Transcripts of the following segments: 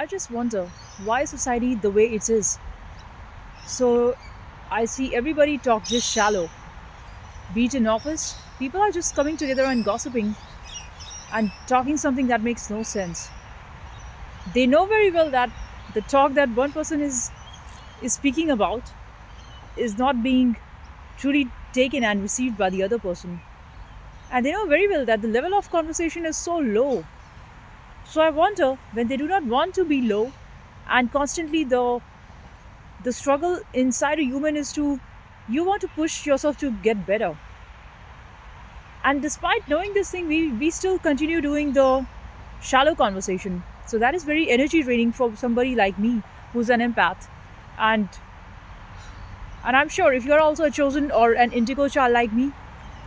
I just wonder why society the way it is. So I see everybody talk just shallow. Be it in office, people are just coming together and gossiping and talking something that makes no sense. They know very well that the talk that one person is speaking about is not being truly taken and received by the other person. And they know very well that the level of conversation is so low. So I wonder when they do not want to be low and constantly the struggle inside a human is to you want to push yourself to get better. And despite knowing this thing, we still continue doing the shallow conversation. So that is very energy draining for somebody like me who's an empath. And and I'm sure if you're also a chosen or an indigo child like me,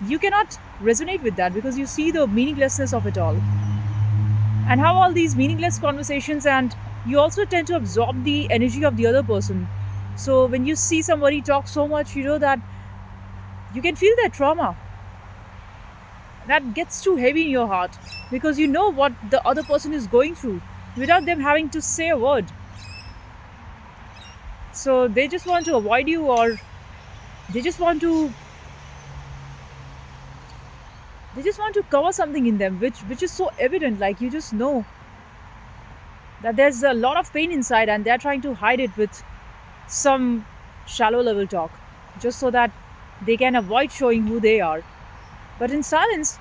you cannot resonate with that because you see the meaninglessness of it all. And how all these meaningless conversations and you also tend to absorb the energy of the other person. So when you see somebody talk so much, you know that you can feel their trauma. That gets too heavy in your heart because you know what the other person is going through without them having to say a word. So they just want to avoid you or they just want to they just want to cover something in them which is so evident, like you just know that there's a lot of pain inside and they're trying to hide it with some shallow level talk just so that they can avoid showing who they are. But in silence,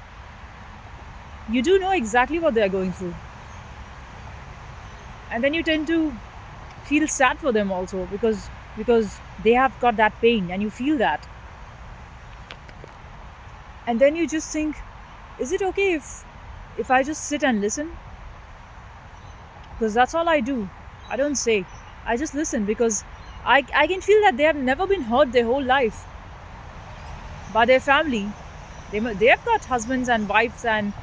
you do know exactly what they're going through. And then you tend to feel sad for them also because they have got that pain and you feel that. And then you just think, is it okay if I just sit and listen? Because that's all I do. I don't say. I just listen because I can feel that they have never been hurt their whole life by their family. They have got husbands and wives and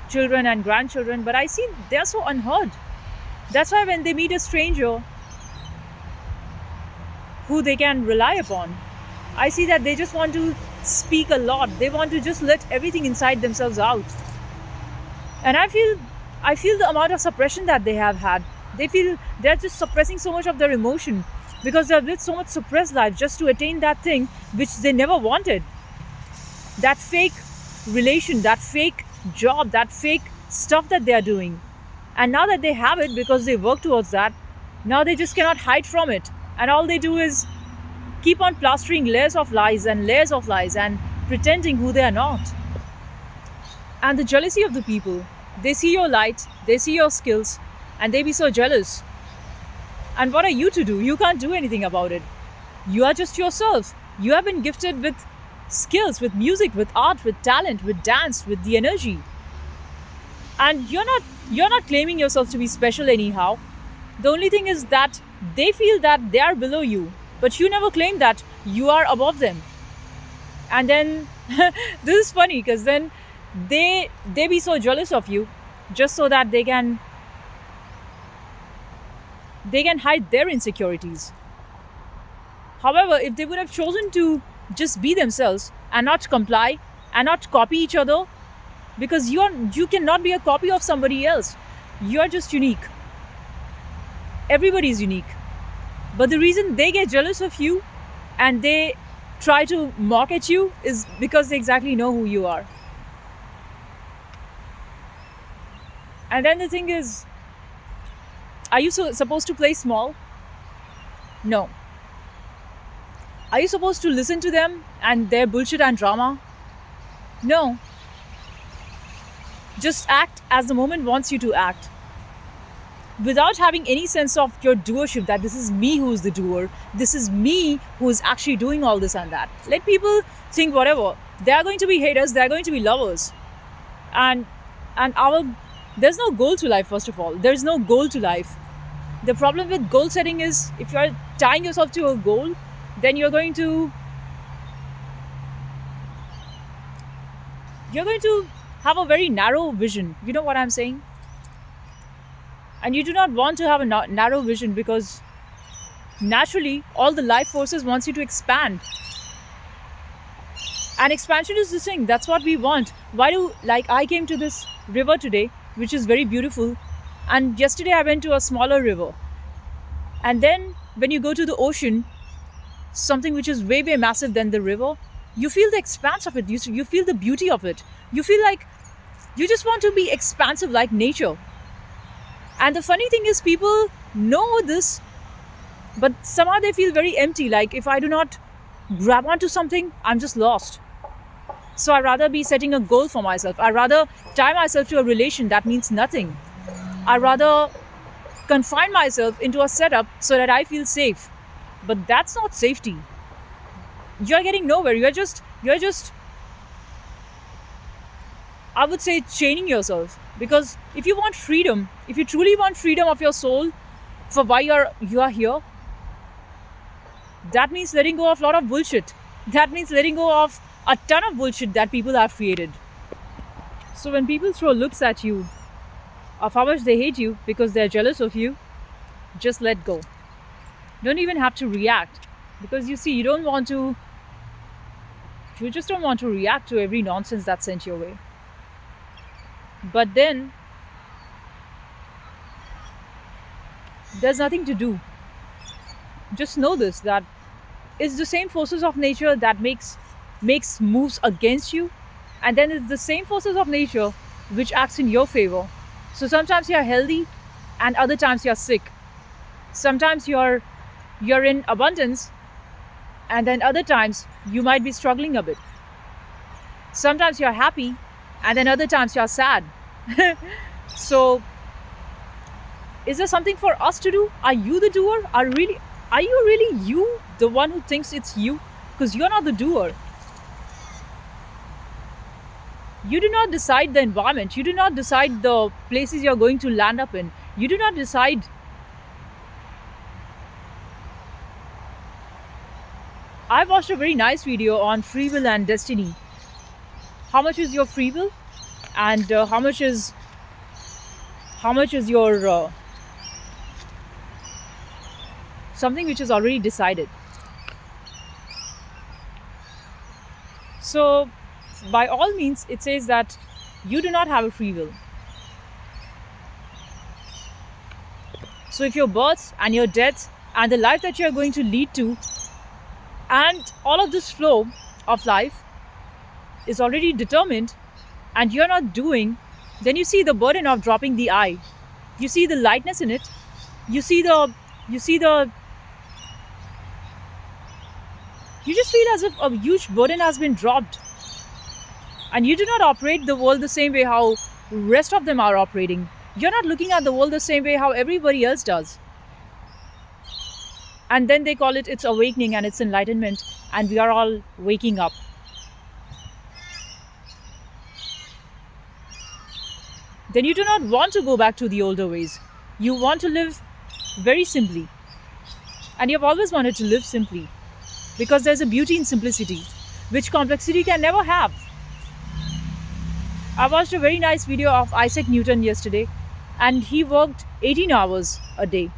children and grandchildren, but I see they're so unheard. That's why when they meet a stranger who they can rely upon, I see that they just want to speak a lot. They want to just let everything inside themselves out. And I feel the amount of suppression that they have had. They feel they're just suppressing so much of their emotion because they've lived so much suppressed life just to attain that thing which they never wanted. That fake relation, that fake job, that fake stuff that they are doing. And now that they have it because they work towards that, now they just cannot hide from it. And all they do is keep on plastering layers of lies and pretending who they are not. And the jealousy of the people. They see your light, they see your skills, and they be so jealous. And what are you to do? You can't do anything about it. You are just yourself. You have been gifted with skills, with music, with art, with talent, with dance, with the energy. And you're not claiming yourself to be special anyhow. The only thing is that they feel that they are below you, but you never claim that you are above them. And then this is funny because then they be so jealous of you just so that they can hide their insecurities. However, if they would have chosen to just be themselves and not comply and not copy each other, because you cannot be a copy of somebody else. You are just unique. Everybody is unique. But the reason they get jealous of you and they try to mock at you is because they exactly know who you are. And then the thing is, are you supposed to play small? No. Are you supposed to listen to them and their bullshit and drama? No. Just act as the moment wants you to act without having any sense of your doership, that this is me who's the doer, this is me who's actually doing all this and that. Let people think whatever. They are going to be haters, they are going to be lovers. And our there's no goal to life, first of all. There's no goal to life. The problem with goal setting is if you're tying yourself to a goal, then you're going to have a very narrow vision. You know what I'm saying? And you do not want to have a narrow vision because naturally all the life forces wants you to expand. And expansion is the thing. That's what we want. Why do, like, I came to this river today, which is very beautiful. And yesterday I went to a smaller river. And then when you go to the ocean, something which is way, way massive than the river, you feel the expanse of it. You feel the beauty of it. You feel like you just want to be expansive like nature. And the funny thing is, people know this, but somehow they feel very empty. Like, if I do not grab onto something, I'm just lost. So I'd rather be setting a goal for myself. I'd rather tie myself to a relation that means nothing. I'd rather confine myself into a setup so that I feel safe. But that's not safety. You're getting nowhere. You're just, I would say, chaining yourself. Because if you want freedom, if you truly want freedom of your soul for why you are here, that means letting go of a lot of bullshit. That means letting go of a ton of bullshit that people have created. So when people throw looks at you of how much they hate you because they're jealous of you, just let go. Don't even have to react, because you see, you just don't want to react to every nonsense that's sent your way. But then there's nothing to do. Just know this, that it's the same forces of nature that makes moves against you, and then it's the same forces of nature which acts in your favor. So sometimes you're healthy and other times you're sick. Sometimes you're in abundance, and then other times you might be struggling a bit. Sometimes you're happy, and then other times you're sad. So is there something for us to do? Are you the doer? Are you really you, the one who thinks it's you? Because you're not the doer. You do not decide the environment. You do not decide the places you're going to land up in. You do not decide. I watched a very nice video on free will and destiny. How much is your free will, and how much is your something which is already decided. So, by all means, it says that you do not have a free will. So, if your birth and your death and the life that you are going to lead to, and all of this flow of life is already determined, and you're not doing, then you see the burden of dropping the eye. You see the lightness in it. You see the you just feel as if a huge burden has been dropped, and you do not operate the world the same way how rest of them are operating. You're not looking at the world the same way how everybody else does. And then they call it's awakening and it's enlightenment, and we are all waking up. Then you do not want to go back to the older ways. You want to live very simply. And you've always wanted to live simply, because there's a beauty in simplicity which complexity can never have. I watched a very nice video of Isaac Newton yesterday, and he worked 18 hours a day.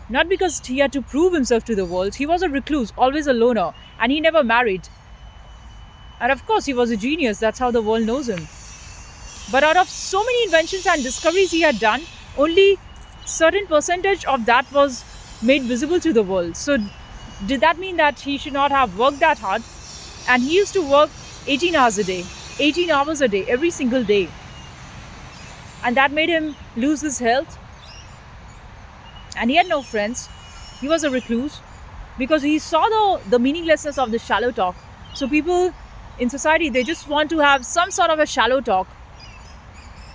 Not because he had to prove himself to the world. He was a recluse, always a loner, and he never married. And of course, he was a genius. That's how the world knows him. But out of so many inventions and discoveries he had done, only certain percentage of that was made visible to the world. So did that mean that he should not have worked that hard? And he used to work 18 hours a day, 18 hours a day, every single day. And that made him lose his health. And he had no friends. He was a recluse because he saw the meaninglessness of the shallow talk. So people in society, they just want to have some sort of a shallow talk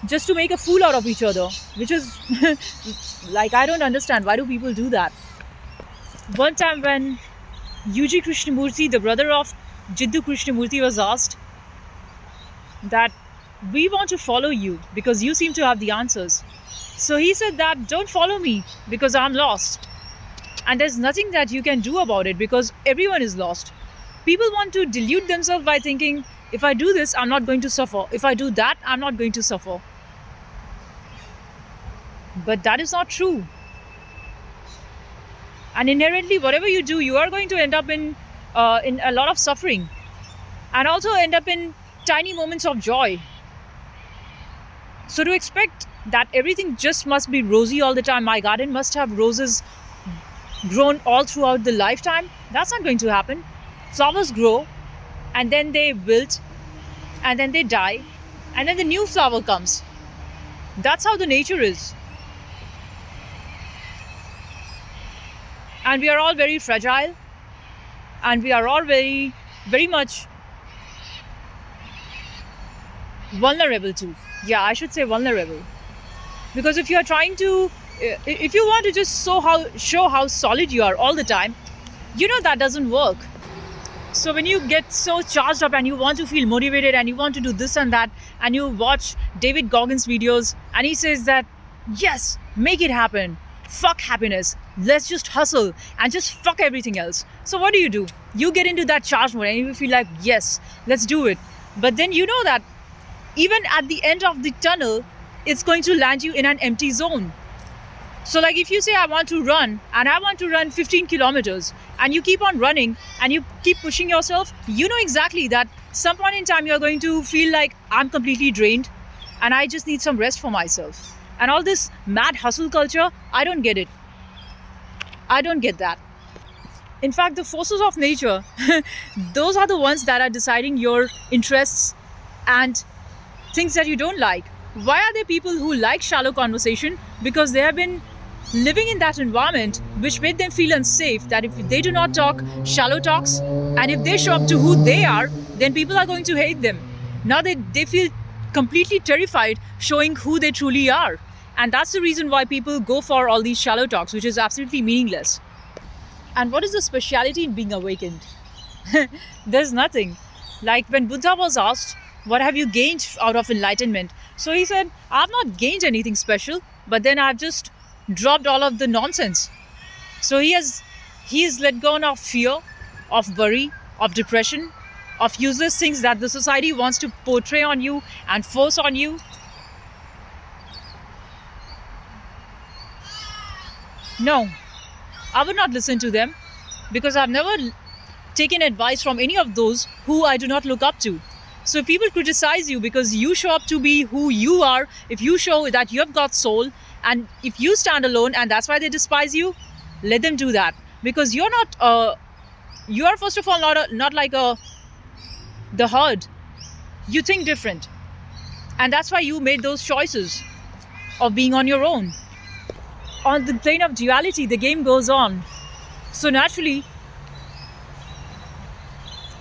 just to make a fool out of each other, which is like, I don't understand. Why do people do that? One time when UG Krishnamurti, the brother of Jiddu Krishnamurti, was asked that we want to follow you because you seem to have the answers. So he said that don't follow me because I'm lost. And there's nothing that you can do about it because everyone is lost. People want to delude themselves by thinking, if I do this, I'm not going to suffer. If I do that, I'm not going to suffer. But that is not true. And inherently, whatever you do, you are going to end up in a lot of suffering, and also end up in tiny moments of joy. So to expect that everything just must be rosy all the time. My garden must have roses grown all throughout the lifetime. That's not going to happen. Flowers grow and then they wilt and then they die and then the new flower comes. That's how the nature is. And we are all very fragile and we are all very, very much vulnerable too. Yeah, I should say vulnerable. Because if you are trying to, if you want to just show how solid you are all the time, you know that doesn't work. So when you get so charged up and you want to feel motivated and you want to do this and that, and you watch David Goggins videos and he says that, yes, make it happen, fuck happiness, let's just hustle and just fuck everything else. So what do? You get into that charge mode and you feel like, yes, let's do it. But then you know that even at the end of the tunnel, it's going to land you in an empty zone. So like if you say I want to run and I want to run 15 kilometers and you keep on running and you keep pushing yourself, you know exactly that some point in time you're going to feel like I'm completely drained and I just need some rest for myself. And all this mad hustle culture, I don't get it. I don't get that. In fact, the forces of nature, those are the ones that are deciding your interests and things that you don't like. Why are there people who like shallow conversation? Because they have been living in that environment which made them feel unsafe, that if they do not talk shallow talks and if they show up to who they are, then people are going to hate them. Now they feel completely terrified showing who they truly are. And that's the reason why people go for all these shallow talks, which is absolutely meaningless. And what is the speciality in being awakened? There's nothing. Like when Buddha was asked, what have you gained out of enlightenment? So he said, I've not gained anything special, but then I've just dropped all of the nonsense. So he has let go of fear, of worry, of depression, of useless things that the society wants to portray on you and force on you. No, I would not listen to them because I've never taken advice from any of those who I do not look up to. So if people criticize you because you show up to be who you are, if you show that you have got soul, and if you stand alone and that's why they despise you, let them do that. Because you're not, you are first of all not like the herd. You think different. And that's why you made those choices of being on your own. On the plane of duality, the game goes on. So naturally,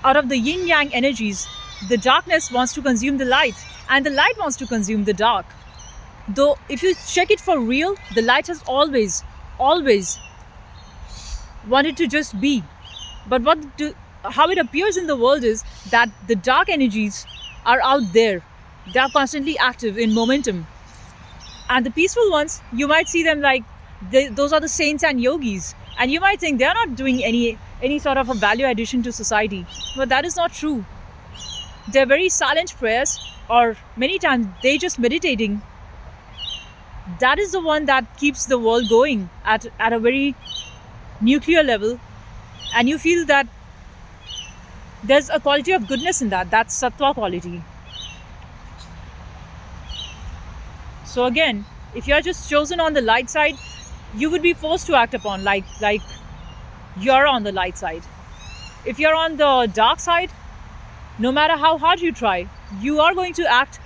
out of the yin-yang energies, the darkness wants to consume the light and the light wants to consume the dark. Though if you check it for real, the light has always wanted to just be. But how it appears in the world is that the dark energies are out there. They are constantly active in momentum. And the peaceful ones, you might see them like those are the saints and yogis. And you might think they are not doing any sort of a value addition to society. But that is not true. They're very silent prayers, or many times they just meditating. That is the one that keeps the world going at a very nuclear level. And you feel that there's a quality of goodness in that. That's sattva quality. So again, if you're just chosen on the light side, you would be forced to act upon like you're on the light side. If you're on the dark side, no matter how hard you try, you are going to act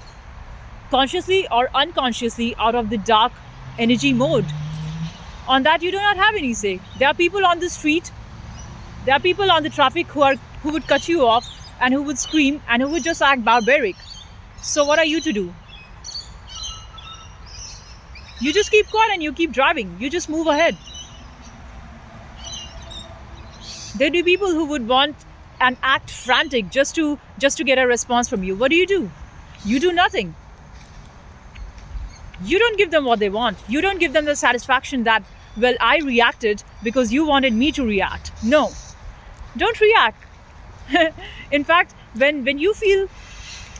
consciously or unconsciously out of the dark energy mode. On that, you do not have any say. There are people on the street, there are people on the traffic who would cut you off and who would scream and who would just act barbaric. So what are you to do? You just keep quiet and you keep driving. You just move ahead. There'd be people who would want and act frantic just to get a response from you. What do? You do nothing. You don't give them what they want. You don't give them the satisfaction that, well, I reacted because you wanted me to react. No, don't react. In fact, when you feel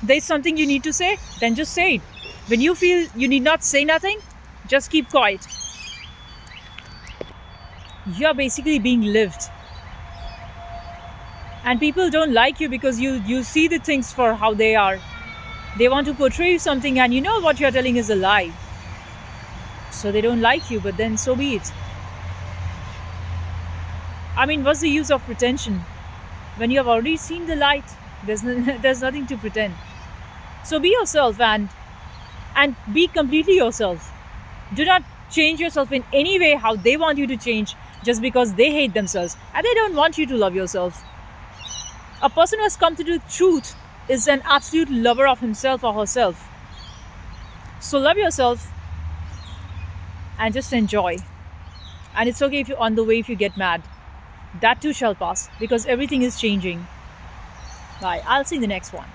there's something you need to say, then just say it. When you feel you need not say nothing, just keep quiet. You're basically being lived. And people don't like you because you see the things for how they are. They want to portray something and you know what you're telling is a lie. So they don't like you, but then so be it. I mean, what's the use of pretension when you have already seen the light? There's nothing to pretend. So be yourself and be completely yourself. Do not change yourself in any way how they want you to change just because they hate themselves and they don't want you to love yourself. A person who has come to the truth is an absolute lover of himself or herself. So love yourself and just enjoy. And it's okay if you're on the way if you get mad. That too shall pass because everything is changing. Bye. I'll see you in the next one.